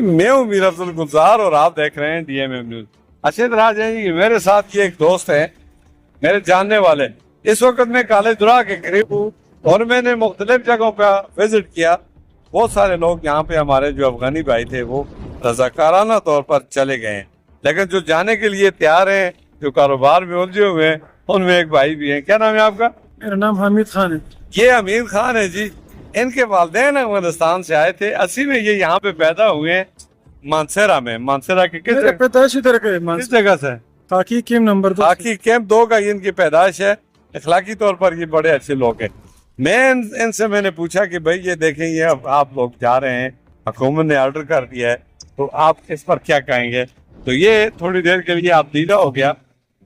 मैं हूँ मीर अब्दुल गुलजार और आप देख रहे हैं DMM न्यूज। अच्छी तरह जाएंगे। मेरे साथ ये एक दोस्त है, मेरे जानने वाले। इस वक्त मैं कॉलेज दुरा के करीब हूँ और मैंने मुख्तलिफ जगहों पर विजिट किया। बहुत सारे लोग यहाँ पे हमारे जो अफगानी भाई थे वो रजाकाराना तौर पर चले गए हैं, लेकिन जो जाने के लिए तैयार हैं, जो कारोबार में उलझे हुए हैं, उनमें एक भाई भी हैं। क्या नाम है आपका? मेरा नाम हामिद खान है। ये अमीर खान है जी। इनके वालिदैन अफगानिस्तान से आए थे। 80 में ये यहाँ पे पैदा हुए हैं, मानसेरा में। मानसेरा के मेरा पैदाइश इधर का है, किस जगह से? खाकी कैंप नंबर 2। खाकी कैंप 2 का इनकी पैदाइश है। अखलाकी तौर पर ये बड़े अच्छे लोग हैं। इनसे मैंने पूछा कि भाई ये देखें, ये अब आप लोग जा रहे हैं, हुकूमत ने ऑर्डर कर दिया है, तो आप इस पर क्या कहेंगे? तो ये थोड़ी देर के लिए आप दीदा हो गया।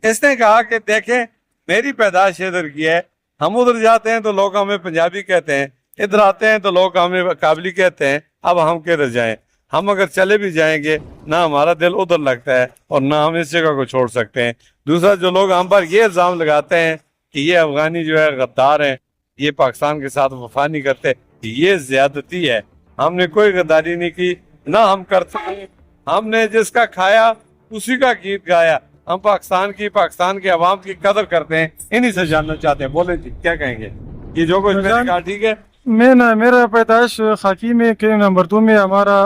इसने कहा कि देखें, मेरी पैदाइश इधर की है, हम उधर जाते हैं तो लोग हमें पंजाबी कहते हैं, इधर आते हैं तो लोग हमें काबली कहते हैं, अब हम किधर जाएं? हम अगर चले भी जाएंगे ना हमारा दिल उधर लगता है और ना हम इस जगह को छोड़ सकते हैं। दूसरा, जो लोग हम पर ये इल्जाम लगाते हैं कि ये अफगानी जो है गद्दार हैं, ये पाकिस्तान के साथ वफा नहीं करते, ये ज्यादती है। हमने कोई गद्दारी नहीं की, ना हम करते हैं। हमने जिसका खाया उसी का गीत गाया। हम पाकिस्तान के अवाम की कदर करते हैं। इन्हीं से जानना चाहते हैं। बोले जी, क्या कहेंगे? ये जो कुछ मैंने कहा ठीक है? मेरा पैदाइश खाकी में कैंप नंबर 2 में। हमारा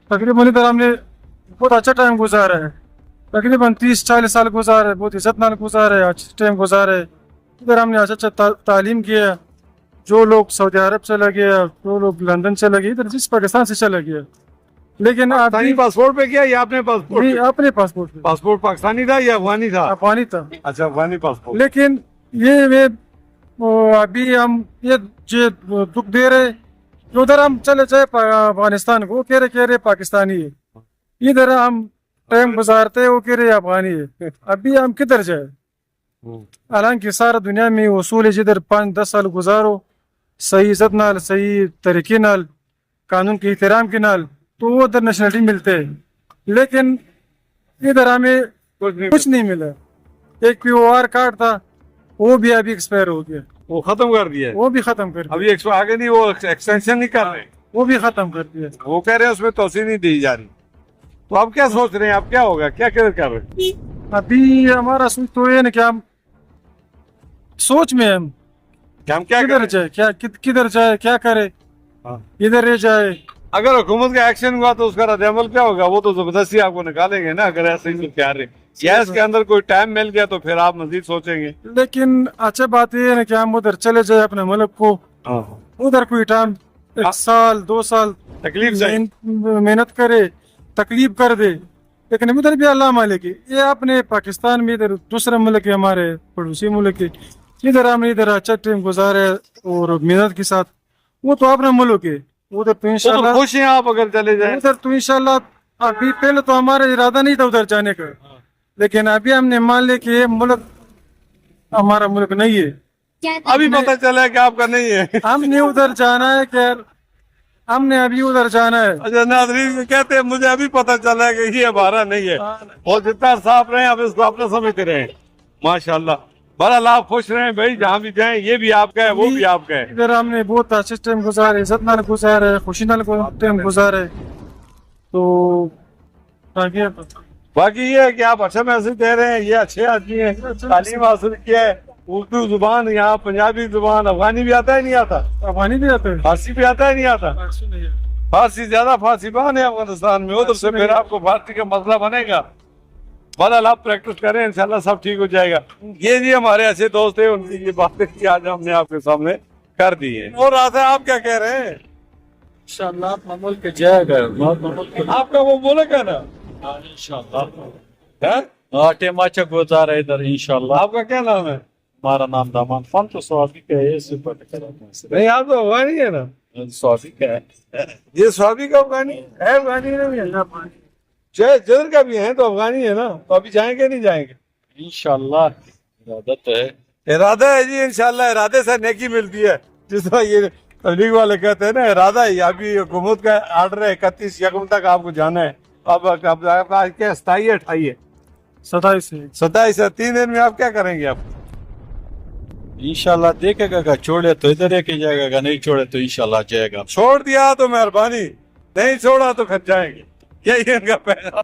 तकरीबन इधर हमने बहुत अच्छा टाइम गुजारा है, तकरीबन 30-40 साल गुजारे, बहुत इज्जत नाल गुजारे, अच्छा टाइम गुजारे। इधर हमने अच्छा तालीम किया। जो लोग सऊदी अरब चला गया, जो लोग लंदन चला गया, इधर जिस पाकिस्तान से चला गया। लेकिन पाकिस्तानी पासपोर्ट पे किया या अपने पासपोर्ट? नहीं, अपने पासपोर्ट पे। पासपोर्ट पाकिस्तानी था या अफगानी था? अफगानी था। अच्छा, अफगानी पासपोर्ट। लेकिन ये अभी हम ये दुख दे रहे, उधर हम चले जाए अफगानिस्तान को, कह रहे पाकिस्तानी है। इधर हम टाइम गुजारते वो कह रहे अफगानी है। अभी हम किधर जाए? हालांकि सारा दुनिया में उसूल है, जिधर 5-10 साल गुजारो सही इज्जत नाल, सही तरीके नाल, कानून के एहतराम के नाल, तो वो उधर नेशनलिटी मिलते हैं। लेकिन इधर हमें कुछ नहीं मिला। एक POR कार्ड था, वो भी अभी एक्सपायर हो गया। वो खत्म कर दिया? वो भी खत्म कर दिया। अभी आगे नहीं, वो एक्सटेंशन नहीं कर रहे, वो भी खत्म कर दिया। वो कह रहे हैं उसमें तोसी नहीं दी जा रही। तो आप क्या सोच रहे हैं? आप क्या होगा, क्या कर रहे हैं? अभी हमारा सोच तो ये ना कि हम सोच में हम क्या किधर जाए, किधर जाए, क्या करे, इधर रह जाए। अगर हुकूमत का एक्शन हुआ तो उसका रद्द-ए-अमल क्या होगा? वो तो जबरदस्ती आपको निकालेंगे ना, अगर ऐसे ही तैयार है। या इसके अंदर कोई टाइम मिल गया तो फिर आप मजीद सोचेंगे। लेकिन अच्छा बात ये है ना कि हम उधर चले जाए अपने मुल्क को, उधर कोई टाइम 1 साल 2 साल तकलीफ मेहनत करे, तकलीफ कर दे। लेकिन उधर भी अल्लाह मालिक है। ये अपने पाकिस्तान में इधर दूसरा मुल्क है, हमारे पड़ोसी मुल्क है, इधर हमने इधर अच्छा टाइम गुजारे और मेहनत के साथ। वो तो अपना मुल्क है, उधर तो इंशाल्लाह खुश हैं आप अगर चले जाए उधर तो इंशाल्लाह। अभी पहले तो हमारा इरादा नहीं था उधर जाने का, लेकिन अभी हमने मान लिया कि ये मुल्क हमारा मुल्क नहीं है। अभी पता चला है कि आपका नहीं है। हमने उधर जाना है, खैर हमने अभी उधर जाना है। अच्छा, नाज़रीन कहते हैं मुझे अभी पता चला है कि ये हमारा नहीं है। और जितना साफ रहे आप इसको अपना समझते रहे। माशाल्लाह, बड़ा लाभ, खुश रहे भाई, जहाँ भी जाए। ये भी आपका है, वो भी आपका है। इधर हमने बहुत अच्छे टाइम गुजारे, इज्जत नाल गुजारे, खुशी नाल टाइम गुजारे। तो बाकी ये है कि आप अच्छा मैसेज दे रहे हैं, ये अच्छे आदमी है, तालीम हासिल किया है। उर्दू जुबान, यहाँ पंजाबी जुबान, अफगानी भी आता है नहीं आता? अफगानी भी आता है, फारसी भी आता है नहीं आता? फारसी ज्यादा फारसीबान है अफगानिस्तान में, उधर से फिर आपको फारसी का मसला बनेगा। बहरहाल आप प्रैक्टिस करें, इंशाल्लाह सब ठीक हो जाएगा। ये जी हमारे अच्छे दोस्त है, उनकी ये बातें की आज हमने आपके सामने कर दी है। और रात है, आप क्या कह रहे हैं? इंशाल्लाह अपना मुल्क जाएगा। आपका वो मुल्क है ना? इंशाल्लाह टेम अच्छा गुजारा इधर इंशाल्लाह। आपका क्या नाम है? हमारा नाम दामान फन तो स्वाभी का है। नहीं, आप तो अफगानी है ना? स्वाभी का है। ये स्वाभी का अफगानी है? अफगानी नहीं है, जिधर का भी है तो अफगानी है ना? तो अभी जाएंगे नहीं जाएंगे? इंशाल्लाह इरादा तो है। इरादा है जी, इंशाल्लाह इरादे से नेकी मिलती है। जिस तरह ये तबलीग वाले कहते हैं ना, इरादा है। अभी हुकूमत का आर्डर है 31 यकम तक आपको जाना है। अब आज क्या 27 27 27 है, 3 दिन में आप क्या करेंगे? आप इंशाल्लाह देखेगा, छोड़े तो इधर रह के जाएगा, नहीं छोड़े तो इंशाल्लाह जाएगा। छोड़ दिया तो मेहरबानी, नहीं छोड़ा तो खत जाएंगे। यही इनका पैगाम